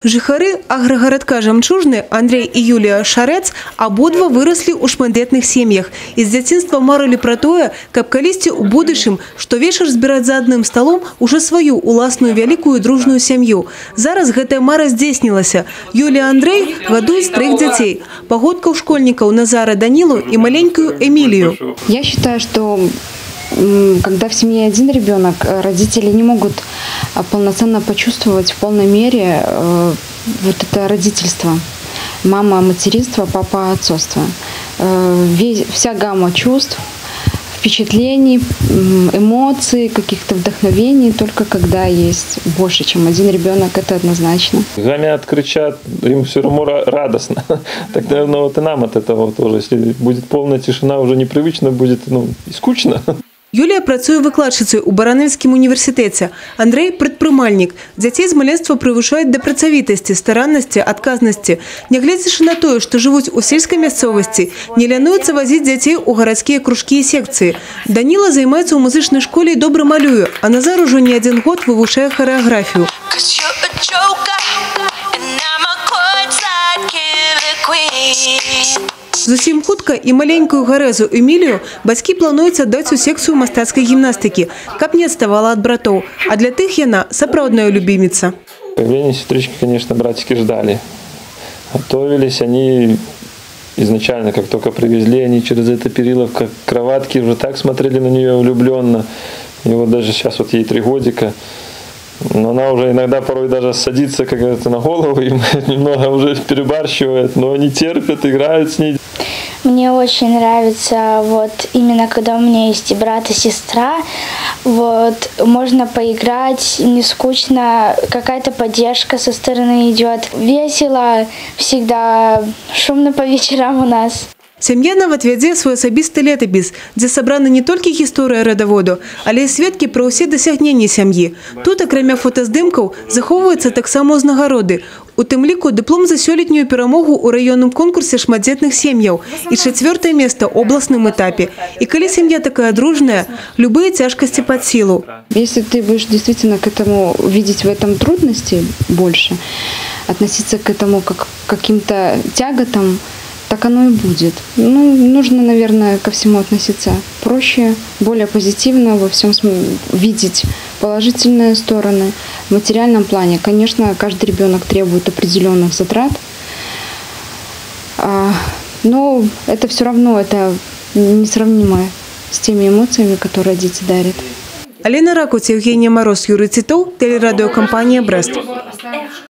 Жыхары аграгарадка Жамчужны Андрей и Юлия Шарец абодва выросли у шматдетных семьях. Из дзяцінства марили про тое, каб калісьці у будущем, что вечер збирать за одним столом уже свою уласную великую дружную семью. Зараз гэтая мара здзейснілася. Юлия и Андрей гадуюць 3 дзяцей. Погодкаў школьников Назара, Данилу и маленькую Эмилию. Я считаю, что когда в семье один ребенок, родители не могут полноценно почувствовать в полной мере вот это родительство. Мама – материнство, папа – отцовство. Вся гамма чувств, впечатлений, эмоций, каких-то вдохновений, только когда есть больше, чем один ребенок, это однозначно. Гомят, кричат, им все равно радостно. Так, наверное, вот и нам от этого тоже. Если будет полная тишина, уже непривычно будет, и скучно. Юлія працуе выкладчыцай у Баранавскім універсітэце. Андрей – прадпрымальнік. Дзяцей з маленства прывучаюць да працавітасці, стараннасці, адказнасці. Нягледзячы на тое, што жывуць у сельскай мясцовасці, не лянуюцца вазіць дзяцей у гарадскія кружкі і секцыі. Даніла займаецца ў музычнай школе і добра малюе, а Назар ужо не адзін год вывучае харэаграфію. Зусім хутка і маленькую гарэзу Эмілію бацькі плануюць аддаць у секцыю мастацкай гімнастыкі, каб не адставала ад братоў. А для тых яна сапраўдная любіміца. Появление сестрички, конечно, братики ждали. Готовились они изначально, как только привезли, они через это перила в кроватке уже так смотрели на нее влюбленно. И вот даже сейчас вот ей 3 годика. Но она уже иногда порой даже садится, как говорится, на голову и немного уже перебарщивает, но они терпят, играют с ней. Мне очень нравится вот именно когда у меня есть и брат, и сестра, вот можно поиграть, не скучно, какая-то поддержка со стороны идет. Весело, всегда шумно по вечерам у нас. Сям'я нават вядзе свой асабісты летапіс, дзе сабрана не толькі гісторыя радаводу, але і сведкі пра ўсе дасягненні сям'і. Тут, акрамя фотаздымкаў, захоўваюцца таксама ўзнагароды. У тым ліку дыплом за сёлетнюю перамогу ў раённым конкурсе шматдзетных сем'яў і 4-е место ў областным этапе. І калі сям'я такая дружная, любые цяжкасці пад сілу. Если ты будешь действительно к этому видеть в этом трудности больше, относиться к этому как к каким-то тяготам, так оно и будет. Нужно, наверное, ко всему относиться проще, более позитивно, во всем видеть положительные стороны. В материальном плане, конечно, каждый ребенок требует определенных затрат, но это все равно это несравнимо с теми эмоциями, которые дети дарят. Алена Ракуць, Евгения Мороз, Юрий Титов, телерадиокомпания «Брест».